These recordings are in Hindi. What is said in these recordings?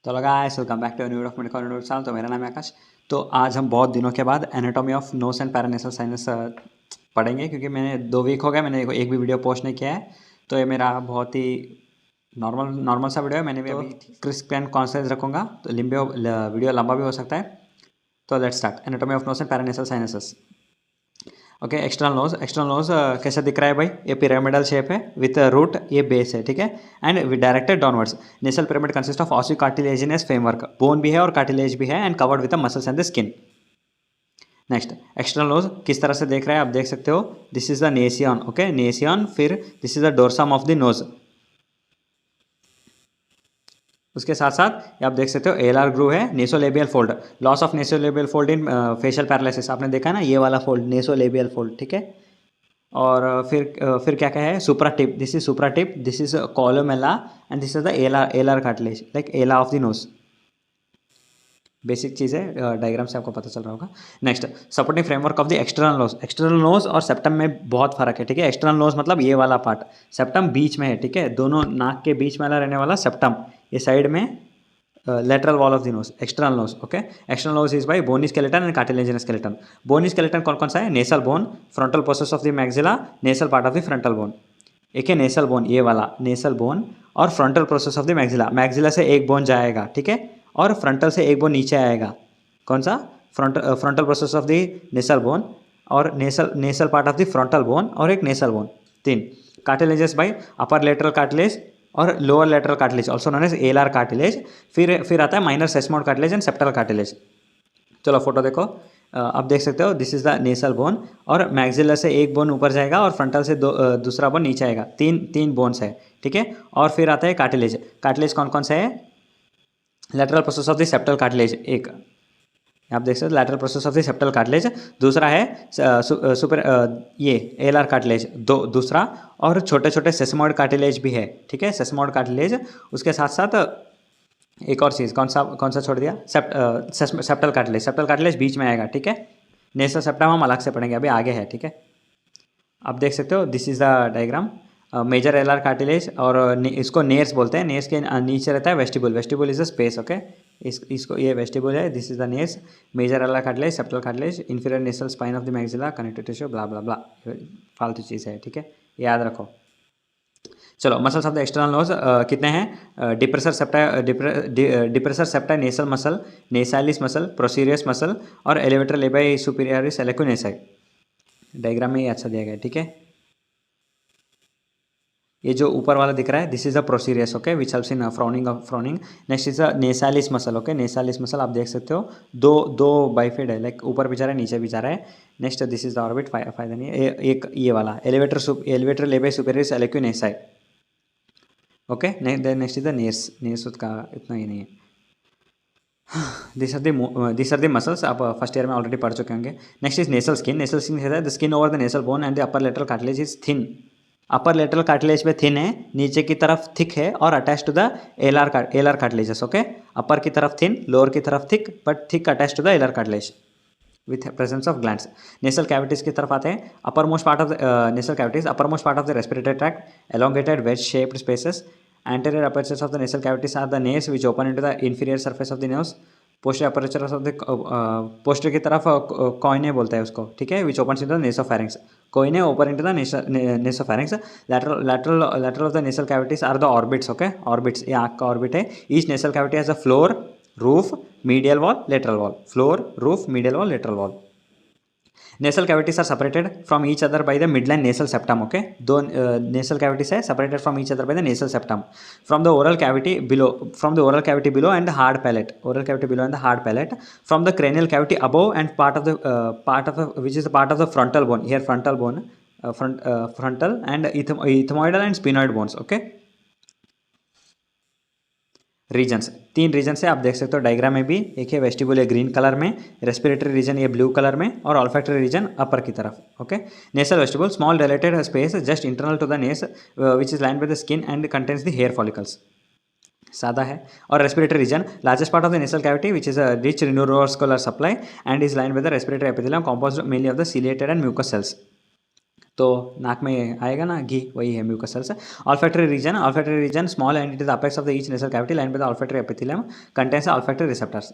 तो guys welcome back to new of medical universal. तो मेरा नाम है आकाश। तो आज हम बहुत दिनों के बाद anatomy of nose and paranasal sinus पढ़ेंगे, क्योंकि मैंने 2 वीक हो गए मैंने एक भी वीडियो पोस्ट नहीं किया है। तो ये मेरा बहुत ही नॉर्मल सा वीडियो है। मैंने भी अभी क्रिस्प एंड कॉन्सेंस रखूँगा, तो वीडियो लंबा भी हो सकता है। तो let's start. Anatomy of nose and paranasal sinuses. Okay, external nose कैसा दिख रहा है भाई? ये पिरामिडल शेप है विथ रूट, ये बेस है, ठीक है, and with directed downwards. Nasal pyramid consist of osseo cartilaginous framework, bone भी है और कार्टिलेज भी है, and covered with the muscles and the skin. Next, external nose किस तरह से देख रहा है आप देख सकते हो। This is the nasion, okay, nasion. फिर this is the dorsum of the nose. उसके साथ साथ आप देख सकते हो एलआर ग्रू है, nasolabial fold, loss of nasolabial fold in facial paralysis. आपने देखा ना ये वाला फोल्ड, नेसोलेबियल फोल्ड, ठीक है। और फिर क्या क्या है? Supra tip, this is supra tip, this is columella, and this is the alar cartilage, like ala of the nose. Basic चीज़ है, डायग्राम से आपको पता चल रहा होगा। Next, supporting framework of the external nose. External nose और सेप्टम में बहुत फर्क है, ठीक है। एक्सटर्नल नोज मतलब ये वाला पार्ट, सेप्टम बीच में है, ठीक है। दोनों नाक के बीच में रहने वाला सेप्टम, ये साइड में lateral wall of the nose, external nose, okay. External nose is by bony skeleton and cartilaginous skeleton. Bony skeleton कौन कौन सा है? Nasal bone, frontal process of the maxilla, nasal part of the frontal bone. एक है नेसल बोन, ये वाला नेसल बोन, और frontal process of the maxilla, maxilla से एक बोन जाएगा, ठीक है, और फ्रंटल से एक बोन नीचे आएगा। कौन सा? Frontal process of the nasal bone, और nasal part of the frontal bone, और एक nasal bone. 3 cartilages by upper lateral cartilage और lower lateral cartilage, also known as alar cartilage. फिर आता है minor sesamoid cartilage and septal cartilage. चलो फोटो देखो, आप देख सकते हो, this is the nasal bone, और मैक्सिलर से एक बोन ऊपर जाएगा और फ्रंटल से दूसरा बोन नीचे आएगा। तीन बोन्स है, ठीक है। और फिर आता है कार्टिलेज। कार्टिलेज कौन कौन सा है? Lateral process of the septal cartilage, एक आप देख सकते हो, lateral process of the septal cartilage. दूसरा है सुपर ये एलआर कार्टिलेज, दूसरा, और छोटे छोटे सेसमोइड कार्टिलेज भी है, ठीक है, सेसमोइड कार्टिलेज। उसके साथ साथ एक और चीज़, कौन सा छोड़ दिया? Septal cartilage. सेप्टल कार्टिलेज बीच में आएगा, ठीक है। नेसल सेप्टम हम अलग से पढ़ेंगे, अभी आगे है, ठीक है। आप देख सकते हो, this is the diagram. Major LR cartilage, और इसको नेर्स बोलते हैं। नेर्स के नीचे रहता है vestibule, vestibule is a space, okay. इसको ये वेस्टिबुल है, this is the nares. Major LR cartilage, septal cartilage, inferior nasal spine of the maxilla, connective tissue, blah blah blah, फालतू चीज़ है, ठीक है, याद रखो। चलो, muscles of the external nose कितने हैं? Depressor septi nasal muscle, nasalis muscle, procerus muscle, और levator labii superioris alaeque nasi. Diagram में ये अच्छा दिया गया है, ठीक है। ये जो ऊपर वाला दिख रहा है, this is a procerus, okay, which helps in frowning. Next is a nasalis muscle, okay, nasalis muscle आप देख सकते हो, दो बाइफेड है, लाइक ऊपर भी जा रहा है नीचे भी जा रहा है। Next, this is the orbit, फायदा नहीं है। एक ये वाला levator labii superioris alaeque nasi, okay. Next is the nares का इतना ही नहीं है। दिस आर द मसल्स, आप फर्स्ट ईयर में ऑलरेडी पढ़ चुके होंगे। Next is nasal skin. Nasal skin है the skin over the nasal bone and the upper lateral cartilage is thin. Upper lateral cartilage में थिन है, नीचे की तरफ थिक है, और attach to the alar cartilages, okay. Upper की तरफ थिन, लोअर की तरफ thick, but thick attach to the alar cartilage with presence of glands. Nasal cavities की तरफ आते हैं। Uppermost part of the nasal cavities, uppermost part of the respiratory tract, elongated wedge shaped spaces. Anterior apertures of the nasal cavities are the nares which open into the inferior surface of the nose. Posterior apertures of the posterior की तरफ कॉइने बोलता है उसको, ठीक है, which opens into the nasopharynx. कॉइने open into the nasopharynx. Lateral of the nasal cavities are the orbits, okay, orbits, ये आँख का orbit है. Each nasal cavity has a floor, roof, medial wall, lateral wall. Floor, roof, medial wall, lateral wall. Nasal cavities are separated from each other by the midline nasal septum, okay. दो nasal cavities है separated from each other by the nasal septum. From the oral cavity below and the hard palate, oral cavity below and the hard palate. From the cranial cavity above and part of the which is the part of the frontal bone, here frontal bone, frontal and ethmoidal and sphenoid bones, okay. Regions, 3 region है, आप देख सकते हो डायग्राम में भी। एक है वेस्टिबुल, ये ग्रीन कलर में, रेस्पिरेटरी रीजन ये ब्लू कलर में, और ऑल्फैक्टरी रीजन अपर की तरफ, ओके। Nasal vestibule, small dilated space just internal to the nares which is line by the skin and contains the hair follicles, सादा है। और respiratory region, largest part of the nasal cavity which is a rich neurovascular supply and is line by the respiratory epithelium composed mainly of the ciliated and mucus cells. तो नाक में आएगा ना घी, वही है mucus cells. Olfactory region small entities apex of the each nasal cavity line by the olfactory epithelium contains olfactory receptors.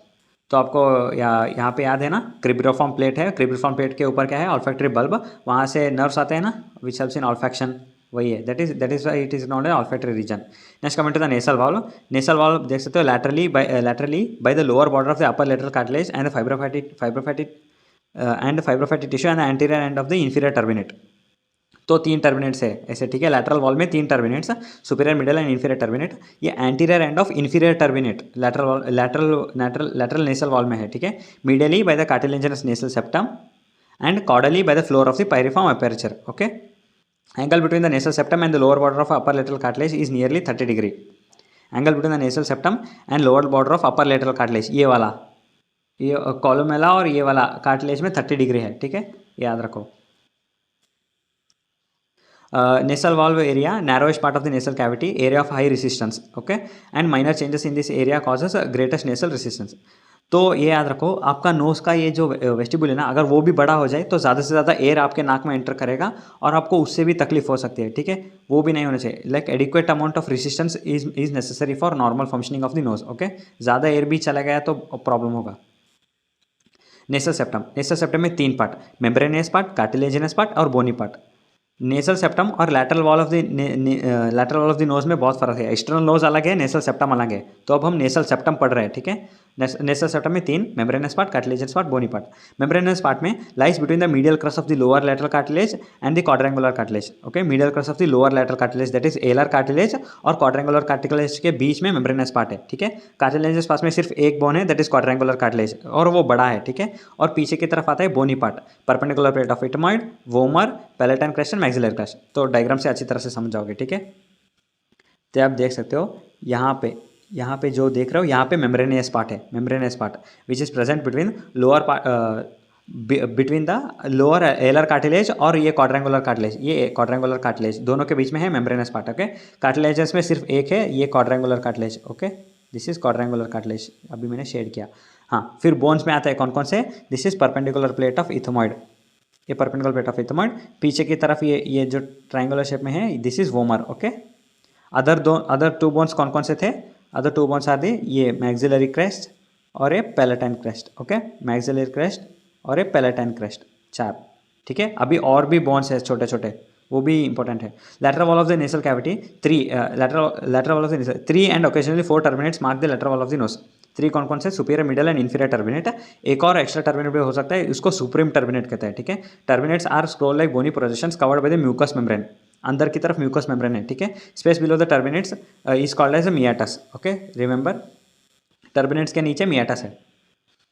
तो आपको यहाँ पे याद है ना, क्रिब्रोफॉर्म प्लेट है, क्रिब्रोफॉर्म प्लेट के ऊपर क्या है, ऑल्फैक्टरी बल्ब, वहाँ से नर्व्स आते हैं ना, विच हेल्प्स इन ऑल्फैक्शन, वही है, that is why it is known a olfactory region. Next coming to the nasal valve देख सकते हो, laterally by the lower border of the upper lateral cartilage and fibrofatty tissue and anterior end of the inferior turbinate. तो 3 टर्मिनेट्स है ऐसे, ठीक है, लैटरल वॉल में 3 turbinates, superior middle and inferior turbinate. ये anterior end of inferior turbinate lateral nasal wall में है, ठीक है। Medially by the cartilaginous nasal septum and caudally by the floor of the piriform aperture, okay. Angle between the nasal septum and the lower border of upper lateral cartilage is nearly 30 degree. Angle between the nasal septum and lower border of upper lateral cartilage, ये वाला, ये कॉलमेला और ये वाला कार्टिलेज में 30 डिग्री है, ठीक है, याद रखो। Nasal valve area, narrowest part of the nasal cavity, area of high resistance, okay, and minor changes in this area causes greatest nasal resistance। तो ये याद रखो, आपका नोज का ये जो वेस्टिबुल है ना, अगर वो भी बड़ा हो जाए तो ज़्यादा से ज़्यादा एयर आपके नाक में एंटर करेगा और आपको उससे भी तकलीफ हो सकती है, ठीक है, वो भी नहीं होना चाहिए। Like adequate amount of resistance is necessary for normal functioning of the knows, okay. ज़्यादा एयर भी चला गया तो प्रॉब्लम होगा। नेसल सेप्टम में 3 part, membranosus part, cartilaginous part और बोनी पार्ट। नेसल सेप्टम और lateral wall of the knows में बहुत फर्क है। एक्सटर्नल नोज अलग है, नेसल सेप्टम अलग है। तो अब हम नेसल सेप्टम पढ़ रहे हैं, ठीक है। नेसल सेप्टम में 3, membranous part, cartilaginous part, bony part. Membranous part में lies between the medial crus of the lower lateral cartilage and the quadrangular cartilage, okay. Medial crus of the lower lateral cartilage that is alar cartilage और क्वाड्रेंगुलर कार्टिलेज के बीच में मेम्ब्रेनस पार्ट है, ठीक है। कार्टिलेजिनस पार्ट में सिर्फ एक बोन है, दैट इज क्वाड्रेंगुलर कार्टिलेज, और वो बड़ा है, ठीक है। और पीछे की तरफ आता है bony part, perpendicular plate of ethmoid, vomer, palatine crest and maxillary crest. तो डायग्राम से अच्छी तरह से समझ जाओगे, ठीक है। तो आप देख सकते हो यहाँ पे जो देख रहे हो, यहाँ पे मेम्ब्रेनियस पार्ट है, membranous part which is present between the lower alar cartilage और ये क्वाड्रेंगुलर कार्टिलेज, ये क्वाड्रेंगुलर कार्टिलेज दोनों के बीच में है मेम्ब्रेनियस पार्ट, ओके। कार्टिलेजेस में सिर्फ एक है, ये quadrangular cartilage, okay, this is quadrangular cartilage, अभी मैंने शेड किया। हाँ, फिर बोन्स में आता है कौन कौन से, this is perpendicular plate of ethmoid, ये परपेंडिकुलर प्लेट ऑफ इथमॉइड। पीछे की तरफ ये जो ट्रायंगुलर शेप में है, this is vomer, okay. Other 2 bones कौन कौन से थे, अदर 2 बोन्स आर दी ये मैक्सिलरी क्रेस्ट और ये palatine crest, okay, maxillary crest और ये पैलेटाइन क्रेस्ट, 4, ठीक है। अभी और भी बोन्स है छोटे छोटे, वो भी इंपॉर्टेंट है। Lateral wall of the nasal cavity 3, lateral wall of the nasal 3 and occasionally 4 terminates mark the lateral wall of the knows. 3 कौन कौन से, superior, middle and inferior terminate. एक और एक्स्ट्रा टर्मिनेट भी हो सकता है, इसको सुप्रीम टर्मिनेट कहते हैं, ठीक है। Turbinates are scroll like bony projections covered by the mucus membrane, अंदर की तरफ म्यूकस मेम्ब्रेन है, ठीक है। Space below the terminates is called as meatus, okay, remember turbinates के नीचे मियाटस है।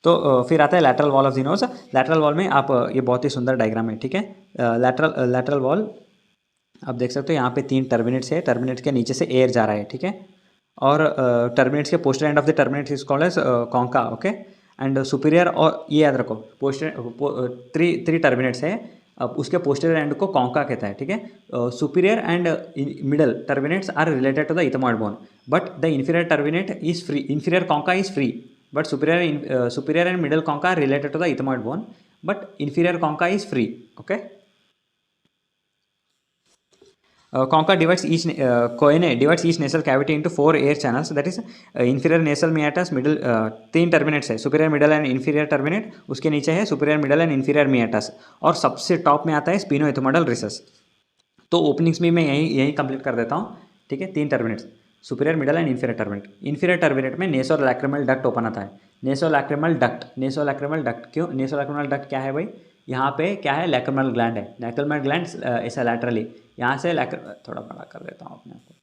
तो फिर आता है lateral wall of the nose. Lateral wall में आप ये बहुत ही सुंदर डायग्राम है, ठीक है। लैटरल वॉल आप देख सकते हो, यहाँ पे 3 टर्मिनेट्स है, टर्मिनेट्स के नीचे से एयर जा रहा है, ठीक है। और टर्मिनेट्स के poster end of the terminates is called as concha, okay. And superior, और ये याद रखो, पोस्टर 3 टर्मिनेट्स है, अब उसके पोस्टर एंड को कॉन्का कहता है, ठीक है। Superior and middle terminates are related to the ethmoid bone, but the inferior terminate is free, inferior concha is free, but superior and middle concha are related to the ethmoid bone, but inferior concha is free, okay. Concha divides each nasal cavity into 4 air channels, that is inferior nasal meatus, middle 3 terminates है, superior, middle and inferior terminate, उसके नीचे है सुपीरियर, मिडल एंड इंफीरियर मियाटस, और सबसे टॉप में आता है स्पिनोइथोमोडल रिसेस। तो ओपनिंग्स में मैं यही कंप्लीट कर देता हूँ, ठीक है। 3 turbinates, superior, middle and inferior turbinate. Inferior terminate में नेसोलैक्रिमल डक्ट ओपन आता है, नेसोलैक्रिमल डक्ट क्यों, नेसोलैक्रिमल डक्ट क्या है भाई, यहाँ पे क्या है, लैक्रिमल ग्लैंड है, लैक्रिमल ग्लैंड ऐसा लैटरली, यहाँ से थोड़ा बड़ा कर देता हूँ अपने आप को,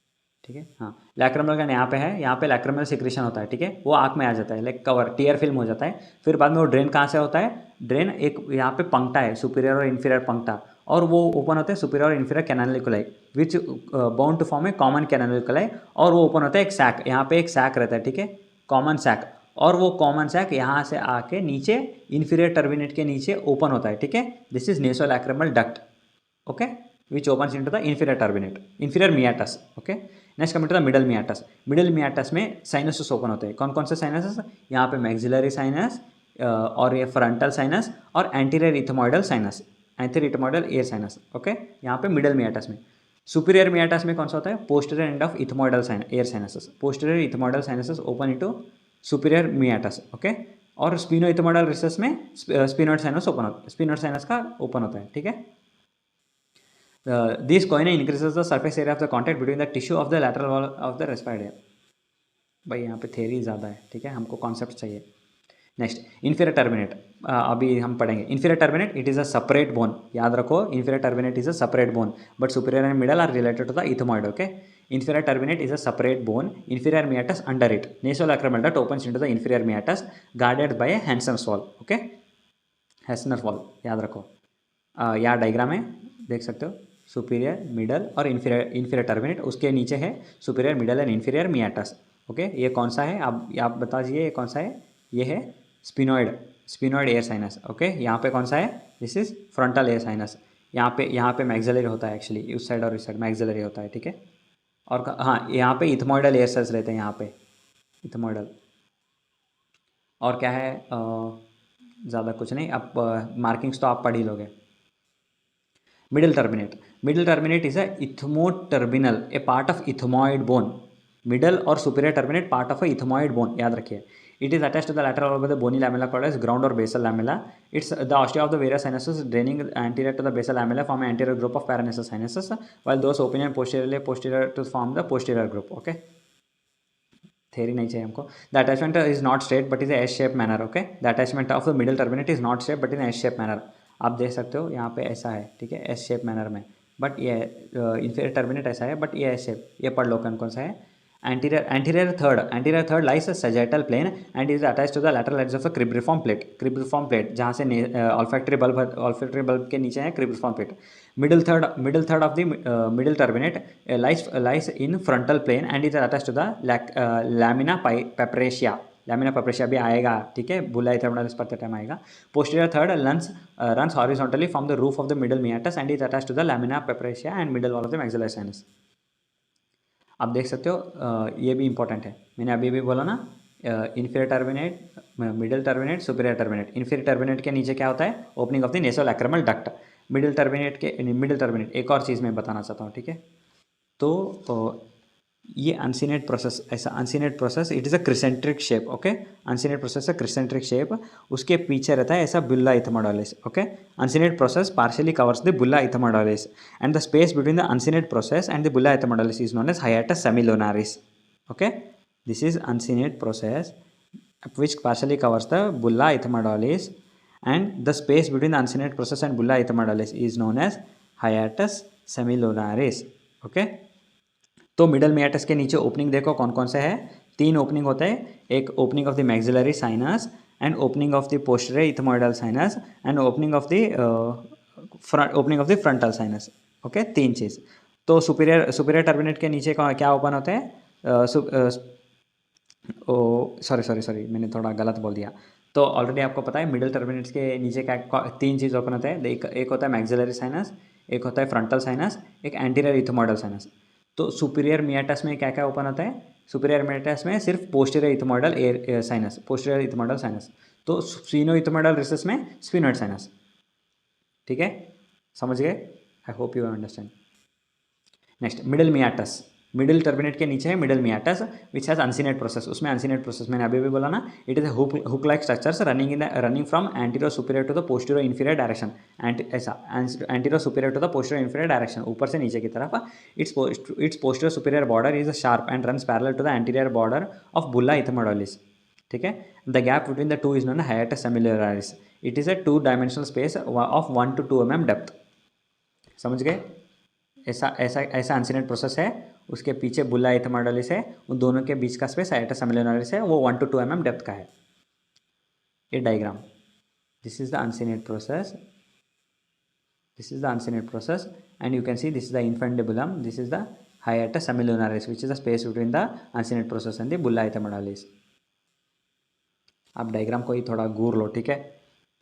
ठीक है। हाँ, लैक्रिमल ग्लैंड यहाँ पे है, यहाँ पे लैक्रिमल सिक्रेशन होता है, ठीक है, वो आँख में आ जाता है, लाइक कवर टीयर फिल्म हो जाता है। फिर बाद में वो ड्रेन कहाँ से होता है, ड्रेन एक यहाँ पे पंक्टा है, सुपीरियर और इंफीरियर पंक्टा, और वो ओपन होते हैं सुपीरियर और inferior canaliculi which bound to form a common canaliculi, और वो ओपन होता है एक सैक, यहाँ पे एक सैक रहता है, ठीक है, कॉमन सैक, और वो कॉमन सैक यहाँ से आके नीचे इंफीरियर टर्मिनेट के नीचे ओपन होता है, ठीक है। This is nasolacrimal duct, okay, which opens into the inferior turbinate, inferior meatus, okay. Next coming to the middle meatus. Middle meatus में साइनसेस ओपन होते हैं, कौन कौन से साइनसेस, यहाँ पे मैक्सिलरी साइनस और ये फ्रंटल साइनस और anterior ethmoidal sinus, anther ethmoidal air sinus, okay. यहाँ पे मिडल मियाटस में। सुपीरियर मियाटस में कौन सा होता है? Posterior end of ethmoidal air sinuses, posterior ethmoidal sinuses open into superior meatus, okay. और स्पिनो इथमोइडल रिसेस में स्पिनोइड साइनस ओपन होता है, स्पिनोइड साइनस का ओपन होता है, ठीक है। This Koyna increases the surface area of the contact between the tissue of the lateral wall of the respirator. भाई यहाँ पे थेरी ज़्यादा है, ठीक है, हमको कॉन्सेप्ट चाहिए। नेक्स्ट, इन्फीरियर टर्मिनेट, अभी हम पढ़ेंगे। Inferior terminate it is a separate bone, याद रखो, inferior terminate is a separate bone but superior and middle are related to the ethmoid, okay. Inferior terminate is a separate bone, inferior meatus under it. Nasolacrimal duct opens into the inferior meatus guarded by a Hansen's wall, okay. Hansen's wall याद रखो। यहाँ डायग्राम है, देख सकते हो, सुपीरियर, मिडल और इन्फीरियर टर्मिनेट, उसके नीचे है superior, middle and inferior meatus, okay. ये कौन सा है, आप बता दीजिए, ये कौन सा है? ये है स्पिनोइड एयर साइनस, ओके। यहाँ पे कौन सा है? This is frontal air sinus. यहाँ पे मैक्सिलरी होता है एक्चुअली, उस साइड और इस साइड मैक्सिलरी होता है, ठीक है। और हाँ, यहाँ पे इथमोइडल एयर सेल्स रहते हैं, यहाँ पे इथमोइडल। और क्या है? ज़्यादा कुछ नहीं, अब मार्किंग्स तो आप पढ़ ही लोगे। Middle turbinate is a ethmoturbinal, a part of ethmoid bone. Middle और superior turbinate part of a ethmoid bone, याद रखिए। It is attached to the lateral wall by the bony lamella called as ground और basal lamella. It's the ostia of the various sinuses draining anterior to the basal lamella form anterior group of paranasal sinuses, while those opening posterior to form the posterior group, okay. Theory नहीं चाहिए हमको। The attachment is not straight but is S shape manner, okay. The attachment of the middle turbinate is not straight but in S shape manner. आप देख सकते हो यहाँ पे ऐसा है, ठीक है, एस शेप मैनर में, बट ये इन्फीरियर टर्मिनेट ऐसा है, बट ये एस शेप। ये पढ़ लो कौन सा है? anterior third lies a sagittal plane and is attached to the lateral edge of the cribriform plate जहाँ से olfactory bulb के नीचे है cribriform plate. middle third of the middle terminate lies in frontal plane and is attached to the lamina papracia भी आएगा, ठीक है, बुला इथमोइडल पढ़ते टाइम आएगा। posterior third runs horizontally from the roof of the middle meatus and is attached to the lamina papracia and middle wall of the maxillary sinus. आप देख सकते हो, ये भी इंपॉर्टेंट है, मैंने अभी भी बोला ना, inferior turbinate, middle turbinate, superior turbinate. Inferior turbinate के नीचे क्या होता है? Opening of the nasolacrimal duct. Middle turbinate एक और चीज़ मैं बताना चाहता हूँ, ठीक है। तो ये अनसीनेट प्रोसेस, ऐसा uncinate process, it is a crescentic shape, okay. Uncinate process है क्रिसेंट्रिक शेप, उसके पीछे रहता है ऐसा bulla ethmoidalis, okay. Uncinate process partially covers the bulla ethmoidalis and the space between the uncinate process and the bulla ethmoidalis is known as hiatus semilunaris, okay. This is uncinate process which partially covers the bulla ethmoidalis and the space between the uncinate process and bulla ethmoidalis is known as hiatus semilunaris, okay। तो मिडल मियाटस के नीचे ओपनिंग देखो कौन कौन से है? 3 ओपनिंग होते हैं, एक opening of the maxillary sinus and opening of the posterior ethmoidal sinus and opening of the frontal sinus, okay. 3 चीज़। तो सुपीरियर टर्मिनेट के नीचे क्या ओपन होते हैं? सॉरी मैंने थोड़ा गलत बोल दिया। तो ऑलरेडी आपको पता है मिडल टर्मिनेट्स के नीचे क्या 3 चीज़ ओपन होते हैं, एक होता है मैक्सिलरी साइनस, एक होता है फ्रंटल साइनस, एक एंटीरियर इथमोइडल साइनस। तो सुपीरियर मियाटस में क्या क्या ओपन होता है? सुपीरियर मियाटस में सिर्फ posterior ethmoidal air sinus, posterior ethmoidal sinus. तो स्फीनो इथमोइडल रिसेस में स्फीनोइड साइनस, ठीक है, समझ गए? I hope you understand. Next, middle meatus, middle turbinate के नीचे है middle meatus which has uncinate process. उसमें अनसीनेट प्रोसेस मैंने अभी भी बोला ना, it is hook like structures running from anterior superior to the posterior inferior direction, ऐसा anterior superior to the posterior inferior direction, ऊपर से नीचे की तरफ। Its posterior superior border is sharp and runs parallel to the anterior border of bulla ethmoidalis, ठीक है। The gap between the two is known hiatus semilunaris. It is a 2 dimensional space of 1 to 2 mm depth, समझ गए? ऐसा अनसीनेट प्रोसेस है, उसके पीछे बुल्ला इथमोइडलिस है, उन दोनों के बीच का स्पेस हाइएटस सेमिलुनारिस है, वो 1 to 2 mm डेप्थ का है। ये diagram, this is the uncinate process, and you can see this is the infundibulum, this is the hiatus semilunaris which is the space between the uncinate process and the bulla ethmoidalis. आप डायग्राम को ही थोड़ा घूर लो, ठीक है,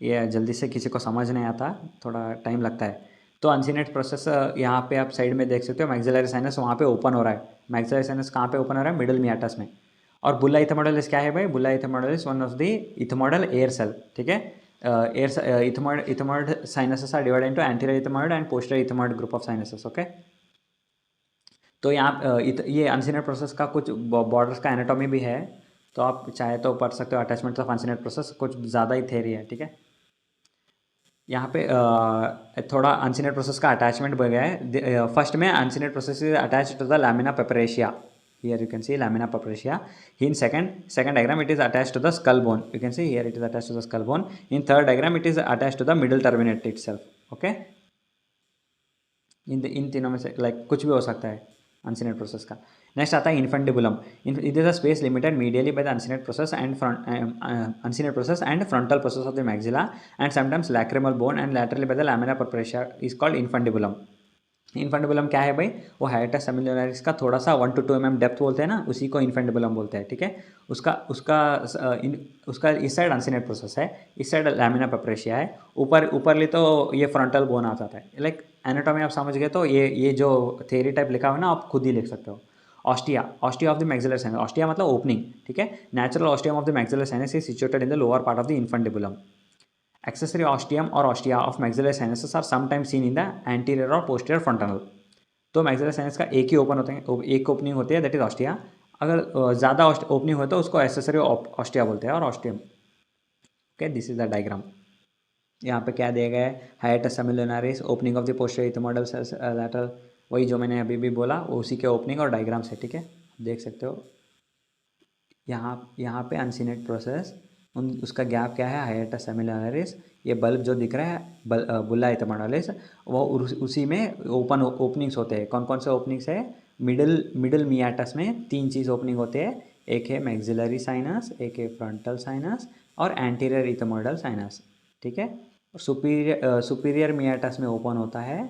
ये जल्दी से किसी को समझ नहीं आता, थोड़ा टाइम लगता है। तो अनसीनेट प्रोसेस यहाँ पे आप साइड में देख सकते हो, मैक्सिलरी साइनस वहाँ पे ओपन हो रहा है। मैक्सिलरी साइनस कहाँ पे ओपन हो रहा है? मिडल मियाटस में। और बुल्ला इथमोइडलिस क्या है भाई? Bulla ethmoidalis one of the ethmoidal air cell, ठीक है। Air ethmoid sinuses are divided into anterior ethmoid and posterior ethmoid group of sinuses. Okay, तो यहाँ ये अनसिनेट प्रोसेस का कुछ बॉर्डर्स का एनाटॉमी भी है, तो आप चाहे तो पढ़ सकते हो। अटैचमेंट ऑफ अनसिनेट प्रोसेस कुछ ज़्यादा ही थ्योरी है, ठीक है। यहाँ पे थोड़ा अनसिनेट प्रोसेस का अटैचमेंट बढ़ गया है। फर्स्ट में uncinate process is attached to the lamina papyracea, here you can see lamina paprecia. In second diagram it is attached to the skull bone, you can see here it is attached to the skull bone. In third diagram it is attached to the middle turbinate itself. Okay, इन तीनों में से लाइक कुछ भी हो सकता है अनसिनेट प्रोसेस का। नेक्स्ट आता है infundibulum. It is a space limited medially by the uncinate process and frontal process of the maxilla and sometimes lacrimal bone and laterally by the lamina papyracea is called infundibulum. Infundibulum क्या है भाई? वो हाइएटस सेमिलुनरिस का थोड़ा सा 1 to 2 mm डेप्थ बोलते हैं ना, उसी को इन्फेंटिबुलम बोलते हैं, ठीक है। उसका इस साइड अनसिनेट प्रोसेस है, इस साइड लैमिना पेपरेशिया है, ऊपरली तो ये फ्रंटल बोन आ जाता है। लाइक एनाटॉमी आप समझ गए, तो ये जो थ्योरी टाइप लिखा हुआ है ना, आप खुद ही लिख सकते हो। Ostia of the maxillary sinus, ostia मतलब ओपनिंग, ठीक है। Natural ostium of the maxillary sinus is situated in the lower part of the infundibulum. Accessory ostium or ostia of maxillary sinuses are sometimes seen in the anterior or posterior frontal। तो मैक्सिलर साइनस का एक ही ओपन होता है, एक ओपनिंग होती है, दैट इज ऑस्टिया। अगर ज़्यादा ओपनिंग हो तो उसको एसेसरी ऑस्टिया बोलते हैं, और ostium. Okay, this is the diagram. यहाँ पे क्या दिया गया है? Hiatus semilunaris, opening of the posterior ethmoidal lateral, वही जो मैंने अभी भी बोला उसी के ओपनिंग और डायग्राम से, ठीक है। देख सकते हो यहाँ पे अनसिनेट प्रोसेस, उसका गैप क्या है? हाइएटस सेमिलुनरिस। ये बल्ब जो दिख रहा है बुल्ला इथमोइडालिस, वो उसी में ओपनिंग्स होते हैं। कौन कौन से ओपनिंग्स है? मिडल मियाटस में 3 चीज़ ओपनिंग होते हैं, एक है मैक्सिलरी साइनस, एक है फ्रंटल साइनस और एंटीरियर इथमोइडल साइनस, ठीक है। सुपीरियर मियाटस में ओपन होता है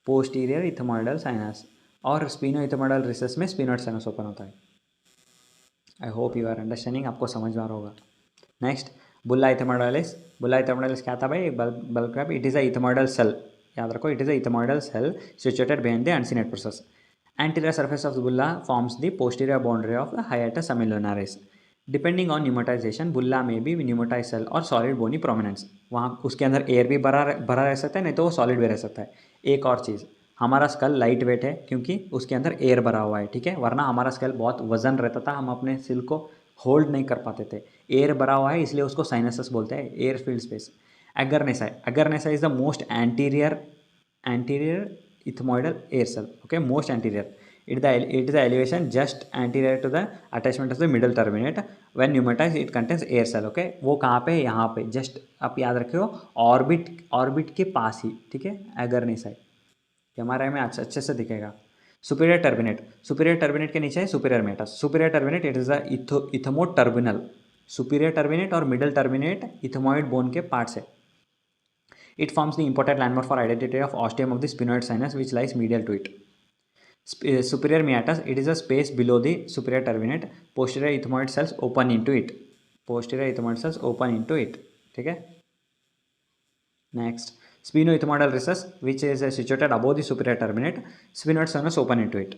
पोस्टीरियर इथमोइडल साइनस, और स्पिनो इथमोइडल रिसेस में स्पिनोइड साइनस ओपन होता है। I hope you are understanding, आपको समझ में आ रहा होगा। नेक्स्ट, बुल्ला इथमोइडालिस। बुल्ला इथमोइडालिस क्या था भाई? एक बल्ब क्रैब। It is a ethmoidal cell, याद रखो, it is a ethmoidal cell situated behind the uncinate process. Anterior surface of the bulla forms the posterior boundary of the hiatus semilunaris. Depending on pneumatization, bulla may be pneumatized cell और solid bony prominence। वहाँ उसके अंदर एयर भी भरा रह सकता है, नहीं तो वो सॉलिड भी रह सकता है। एक और चीज़, हमारा स्कल लाइट वेट है क्योंकि उसके अंदर एयर भरा हुआ है, ठीक है। वरना हमारा स्कल बहुत वजन रहता था, हम अपने सिल को होल्ड नहीं कर पाते थे। एयर भरा हुआ है इसलिए उसको साइनसस बोलते हैं, air field space. Agger nasi is the most anterior ethmoidal air cell, okay, most anterior। It is the elevation just anterior to the attachment of the middle turbinate। When pneumatized it contains air cell, okay। वो कहाँ पे? यहाँ पे जस्ट आप याद रखियो, ऑर्बिट के पास ही, ठीक है। अगरनेसा हमारे में अच्छे से दिखेगा। सुपीरियर टर्बिनेट के नीचे है superior meatus. Superior turbinate it is the ethmoid turbinal. Superior turbinate और मिडल टर्बिनेट इथमोइड बोन के पार्ट्स है। It forms the important landmark for identity of ostium of the sphenoid sinus which lies medial to it। Superior meatus, it is a space below the superior turbinate। Posterior ethmoid cells open into it। ठीक है। Next, sphenoethmoidal recess which is situated above the superior turbinate। Sphenoid sinus open into it।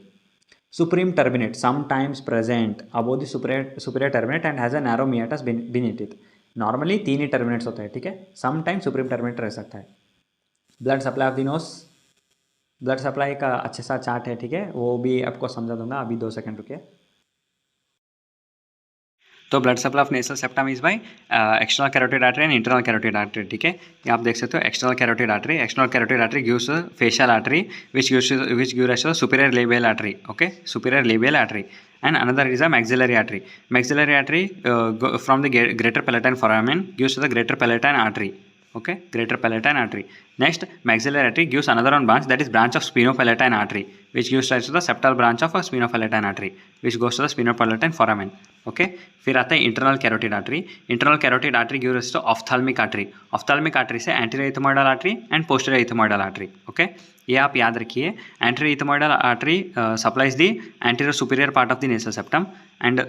Supreme turbinate sometimes present above the superior turbinate and has a narrow meatus beneath it। Normally 3 he terminates होते हैं, ठीक है। सम टाइम सुप्रीम टर्मिनेट रह सकता है। Blood supply of the knows, blood supply का अच्छा सा चार्ट है, ठीक है, वो भी आपको समझा दूंगा, अभी 2 सेकंड रुकिए। तो blood supply of nasal septum is by external carotid artery and internal carotid artery, ठीक है। ये आप देख सकते हो external carotid artery gives facial artery which gives superior labial artery, okay, superior labial artery. And another is a maxillary artery। Maxillary artery from the greater palatine foramen gives to the greater palatine artery, okay, greater palatine artery। Next, maxillary artery gives another one branch, that is branch of spinopalatine artery which gives rise to the septal branch of a spinopalatine artery which goes to the spinopalatine foramen, okay। फिर आता है internal carotid artery gives rise to ophthalmic artery से anterior ethmoidal artery and posterior ethmoidal artery, okay. ये आप याद रखिए। Anterior ethmoidal artery supplies the anterior superior part of the nasal septum and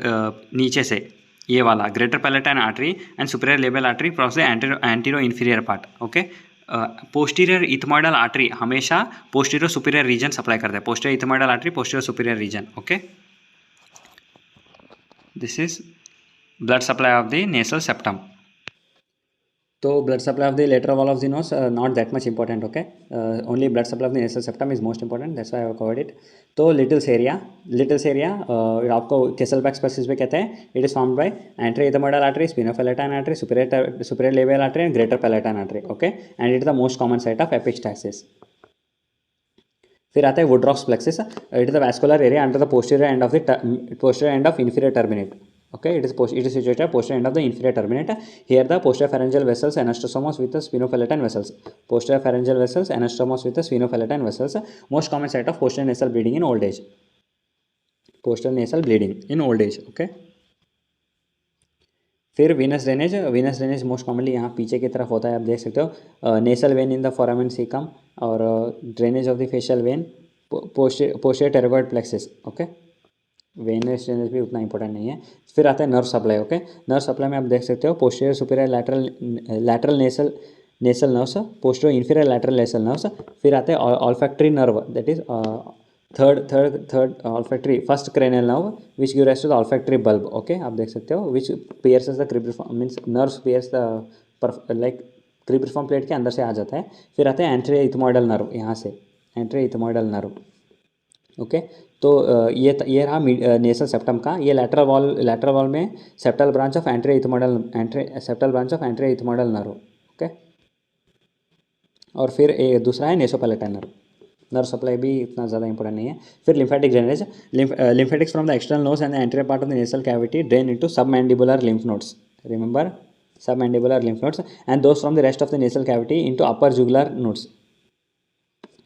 नीचे से ये वाला greater palatine artery and superior labial artery cross the antero inferior part, okay. Posterior ethmoidal artery हमेशा पोस्टीरियर सुपीरियर रीजन सप्लाई करता है। Posterior ethmoidal artery posterior superior reason, okay. This is blood supply of the nasal septum. तो blood supply of the lateral wall of the nose not that much important, okay. Only blood supply of the nasal septum is most important, that's why I have covered it. तो लिटिल्स एरिया आपको केसलबैक स्पेसिस में कहते हैं. It is formed by anterior ethmoidal artery, sphenopalatine artery, superior labial artery and greater palatine artery, okay. And it is the most common site of epistaxis. फिर आता है Woodruff's plexus. It is the vascular area under the posterior end of inferior turbinate. Okay, it is situated at posterior end of the inferior turbinate. Here the posterior pharyngeal vessels anastomose with the spinophalangeal vessels. Posterior pharyngeal vessels anastomose with the spinophalangeal vessels. Most common site of posterior nasal bleeding in old age. Posterior nasal bleeding in old age. Okay. फिर वीनस ड्रेनेज मोस्ट कॉमनली यहाँ पीछे की तरफ होता है, आप देख सकते हो. Nasal vein in the foramen caecum और drainage of the facial vein, posterior pterygoid plexus. Okay. Venous drainage भी उतना इंपॉर्टेंट नहीं है. फिर आता है nerve supply. Okay. Nerve supply में आप देख सकते हो posterior superior lateral nasal nerves, posterior inferior lateral nasal nerves. फिर आते हैं olfactory nerve, that is third olfactory first cranial nerve which give rise to the olfactory bulb. Okay. आप देख सकते हो which pierces the cribriform means nerves pierce the like cribriform plate के अंदर से आ जाता है. फिर आते हैं एंट्री इथमोइडल नर्व, यहाँ से एंट्री इथमोइडल नर्व. ओके. तो ये रहा नेसल सेप्टम का. ये लैटरल वॉल में septal branch of entry ethmoidal nerve. Okay. और फिर दूसरा है नेसोपैलेटाइन नर्व. नर्व सप्लाई भी इतना ज़्यादा इंपॉर्टेंट नहीं है. फिर lymphatic drainage. Lymphatics from the external nose and the anterior part of the nasal cavity drain into submandibular lymph nodes. Remember, submandibular lymph nodes, and those from the rest of the nasal cavity into upper jugular nodes.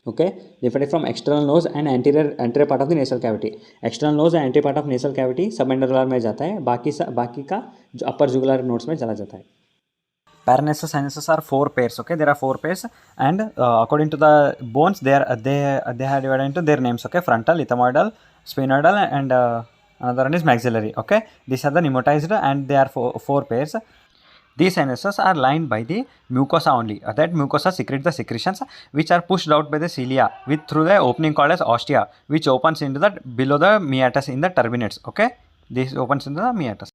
Okay. Lymphatic from external nose and anterior part of the nasal cavity. External nose and anterior part of nasal cavity submandibular में जाता है, बाकी का जो upper jugular nodes में चला जाता है. Paranasal sinuses are 4 pairs. Okay, there are 4 pairs, and according to the bones, they are divided into their names. Okay, frontal, ethmoidal, sphenoidal, and another one is maxillary. Okay, these are the pneumatized, and they are 4 pairs. These sinuses are lined by the mucosa only. That mucosa secretes the secretions which are pushed out by the cilia through the opening called as ostia, which opens into the below the meatus in the turbinates. Okay, this opens into the meatus.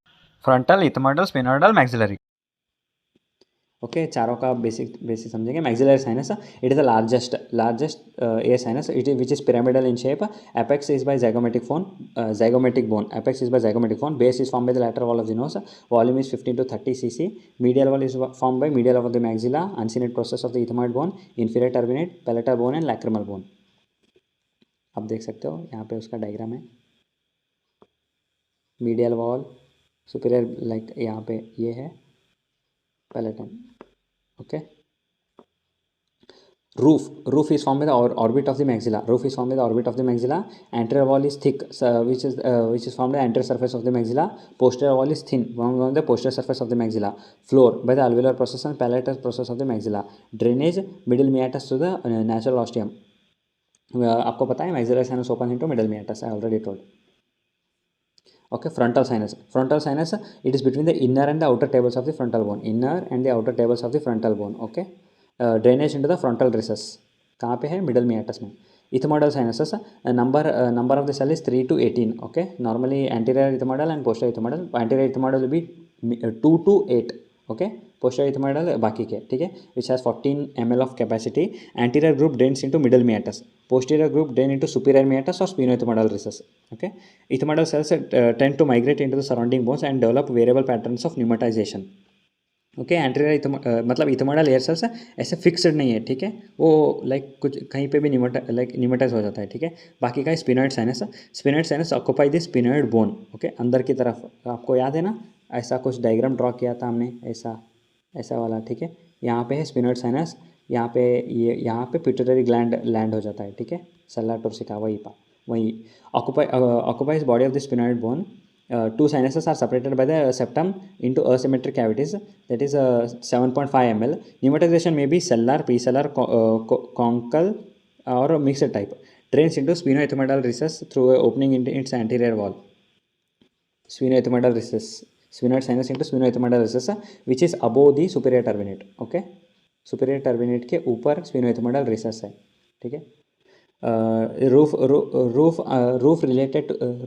Frontal, ethmoidal, sphenoidal, maxillary. Okay. चारों का बेसिक समझेंगे. Maxillary sinus, it is the largest air sinus, which is pyramidal in shape. Apex is by zygomatic bone. Apex is by zygomatic bone. Base is form by the lateral wall of the nose. Volume is 15 to 30 cc. Medial wall is formed by medial wall of the maxilla, uncinate process of the ethmoid bone, inferior turbinate, palatal bone and lacrimal bone. आप देख सकते हो यहाँ पे उसका डायग्राम है. मीडियल वॉल, सुपीरियर, लाइक यहाँ पे ये है palatal. Okay. Roof is formed by the orbit of the maxilla. Anterior wall is thick, which is formed by the anterior surface of the maxilla. Posterior wall is thin, formed by the posterior surface of the maxilla. Floor by the alveolar process and palatal process of the maxilla. Drainage middle meatus to the natural ostium. आपको पता है maxillary sinus opens into middle meatus, I already told. Okay. Frontal sinus, it is between the inner and the outer tables of the frontal bone. Okay. Drainage into the frontal recess. कहाँ पे है? मिडल meatus में. Ethmoidal sinuses, number of the cell is 3 to 18. Okay. Normally anterior ethmoidal and posterior ethmoidal. Anterior ethmoidal will be 2 to 8. Okay. Posterior ethmoidal बाकी के, ठीक है, which has 14 ml of capacity. Anterior group drains into middle meatus. Posterior group drain into superior meatus or sphenoethmoidal recess. Okay. Ethmoidal cells tend to migrate into the surrounding bones and develop variable patterns of pneumatization. Okay. Anterior मतलब इथमोइडल एयर सेल्स ऐसे फिक्स्ड नहीं है, ठीक है, वो लाइक कुछ कहीं पे भी न्यूमेटाइज हो जाता है, ठीक है. बाकी का sphenoid sinus occupy the sphenoid bone. Okay. अंदर की तरफ आपको याद है ना, ऐसा कुछ डायग्राम ड्रॉ किया था हमने, ऐसा वाला, ठीक है. यहाँ पे है स्पिनॉइड साइनस, यहाँ पे पिट्यूटरी ग्लैंड लैंड हो जाता है, ठीक है. सेल्ला टोर्सिका वही occupies body of the sphenoid bone. Two sinuses are separated by the septum into asymmetric cavities, that is 7.5 ml. Pneumatization may be cellular, precellular, conchal or mixed type. Drains into sphenoethmoidal recess through an opening in its anterior wall. Sphenoethmoidal recess, sphenoid sinus into sphenoethmoidal recess, which is above the superior turbinate. Okay. superior turbinate के ऊपर sphenoethmoidal recess है, ठीक है. रूफ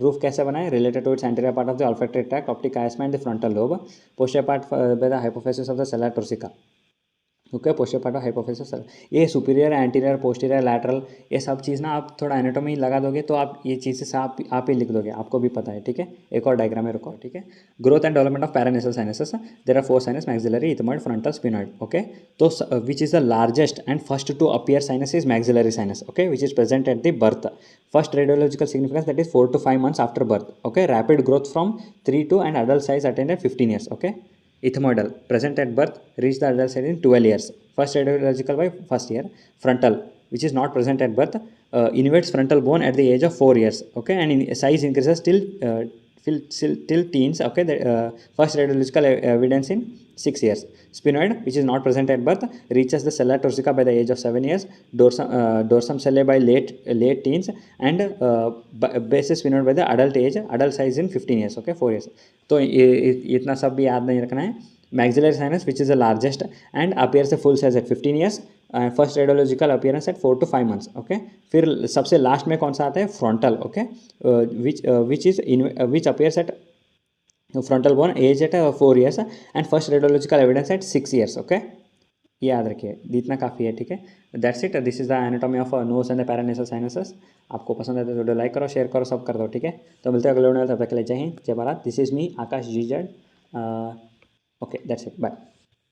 रूफ कैसे बनाए? Related to its anterior part of the olfactory tract, optic chiasma and the frontal lobe, posterior part by the hypophysis of the sella turcica. Okay, posterior part of hypophysis. ये सुपीरियर, एंटीरियर, पोस्टीरियर, लैटरल, ये सब चीज़ ना आप थोड़ा एनाटॉमी लगा दोगे तो आप ये चीज़ें आप ही लिख दोगे, आपको भी पता है, ठीक है। एक और डायग्राम है, रुको, ठीक है। Growth and development of paranasal sinuses, there are 4 sinus, maxillary, ethmoid, frontal, sphenoid. Okay, तो which is the largest and first to appear sinus is maxillary sinus, okay, which is present at the birth. First radiological significance that is 4 to 5 months after birth. Okay, rapid growth from 3 to and adult size attained at 15 years. Okay, ethmoidal present at birth, reach the adult size in 12 years. First radiological by first year. Frontal, which is not present at birth, inverts frontal bone at the age of 4 years. Okay, and size increases till teens. Okay, the first radiological evidence in 6 years. Sphenoid, which is not present at birth, reaches the cella torsica by the age of 7 years. Dorsum cellae by late teens, and basis sphenoid by the adult age. Adult size in 15 years. Okay, 4 years. तो इतना सब भी याद नहीं रखना है। Maxillary sinus which is the largest and appears a full size at 15 years, first radiological appearance at 4 to 5 months. Okay, फिर सबसे लास्ट में कौन सा आता है? Frontal. Okay, which appears at frontal bone age at 4 years and first radiological evidence at 6 years. Okay, ये याद रखिए, इतना काफ़ी है, ठीक है। That's it, this is the anatomy of knows and the paranasal sinuses. आपको पसंद है तो वीडियो लाइक करो, शेयर करो, सब कर दो, ठीक है। तो मिलते हैं अगले वीडियो में, तब तक के लिए जय हिंद, जय Bharat. This is me Akash G Z. Okay, that's it, bye.